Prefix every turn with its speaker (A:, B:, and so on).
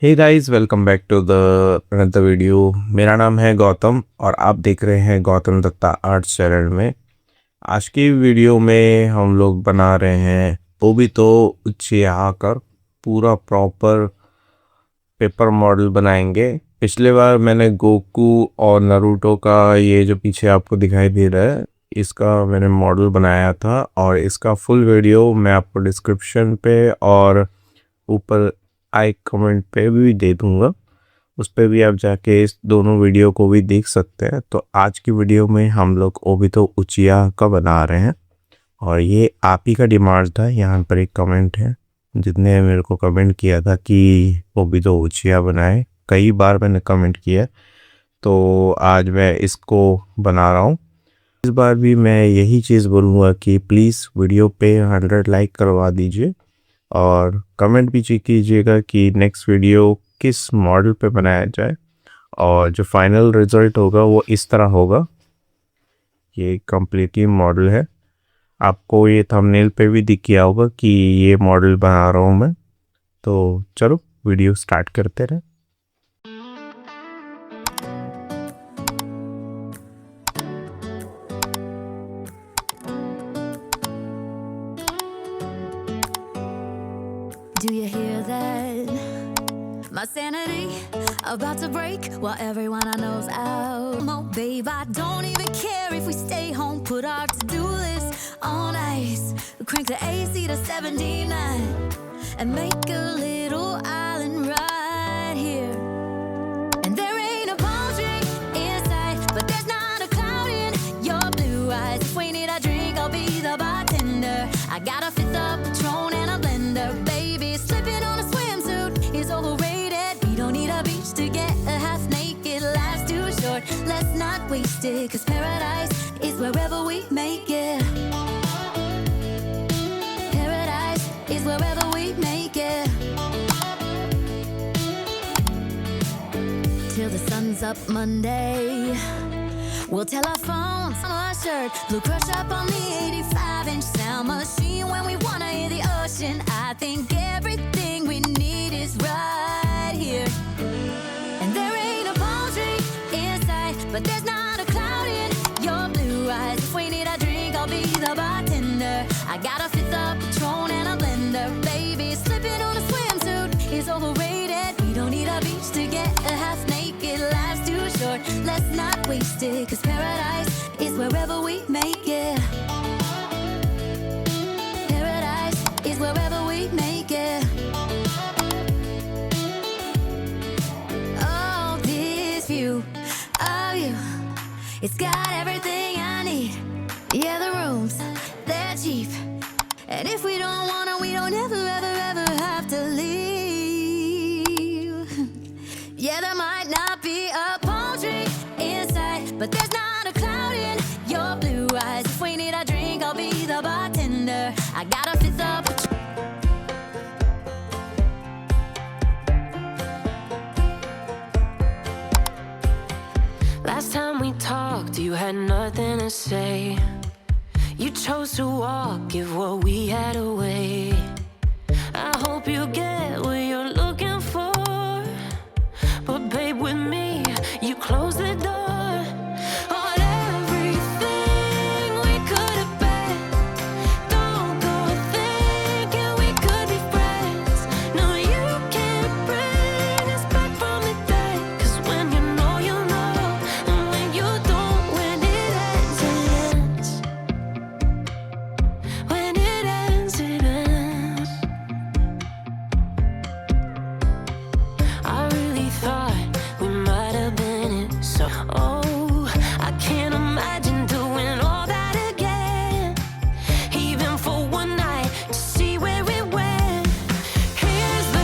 A: Hey guys, welcome back to the another video. मेरा नाम है गौतम और आप देख रहे हैं गौतम दत्ता आर्ट्स चैनल में। आज की वीडियो में हम लोग बना रहे हैं ओबितो उचिहा का पूरा प्रॉपर पेपर मॉडल बनाएंगे। पिछले बार मैंने गोकू और नारुतो का ये जो पीछे आपको दिखाई दे रहा है इसका मैंने मॉडल बनाया था और इसका फुल वीडियो मैं आपको डिस्क्रिप्शन पे और ऊपर आई कमेंट पे भी दे दूंगा। उस पे भी आप जाके इस दोनों वीडियो को भी देख सकते हैं। तो आज की वीडियो में हम लोग ओबितो उचिहा का बना रहे हैं और ये आप ही का डिमांड था। यहाँ पर एक कमेंट है जिसने मेरे को कमेंट किया था कि ओबितो उचिहा बनाए। कई बार मैंने कमेंट किया तो आज मैं इसको बना रहा हूँ। इस बार भी मैं यही चीज़ बोलूँगा कि प्लीज़ वीडियो पे 100 लाइक करवा दीजिए और कमेंट भी कीजिएगा कि नेक्स्ट वीडियो किस मॉडल पे बनाया जाए और जो फाइनल रिजल्ट होगा वो इस तरह होगा। ये कंप्लीटली मॉडल है। आपको ये थंबनेल पे भी दिख गया होगा कि ये मॉडल बना रहा हूँ मैं। तो चलो वीडियो स्टार्ट करते रहे।
B: Do you hear that? My sanity about to break while everyone I know's out. Oh, babe, I don't even care if we stay home. Put our to-do list on ice. Crank the AC to 79 and make a little island right here. And there ain't a palm tree in sight, but there's not a cloud in your blue eyes. If we need a drink, I'll be the bartender. I got a fifth of Patron and a blender. Slipping on a swimsuit is overrated. We don't need a beach to get a half naked. Life's too short, let's not waste it. Cause paradise is wherever we make it. Paradise is wherever we make it. Till the sun's up Monday, we'll tell our phones on our shirt. Blue crush up on the 85-inch sound machine. When we wanna hear the ocean, I think everything we need is right here. And there ain't a palm tree in sight, but there's not a cloud in your blue eyes. If we need a drink, I'll be the bartender. I got a fifth of Patron and a blender. Baby, slipping on a swimsuit is overrated. We don't need a beach to get a half naked. Life's too short, let's not waste it. Cause paradise is wherever we make it. Paradise is wherever we make it. Oh, this view of you, it's got everything I need. Yeah, the rooms, they're cheap. And if we don't wanna, we don't ever, ever, ever have to leave. Yeah, there might not be a palm tree inside, but there's not a cloud in your blue eyes. If we need a drink, I'll be the bartender. I got a fifth of Patron.
C: Last time we talked, you had nothing to say. You chose to walk, give what we had away. I hope you get what you're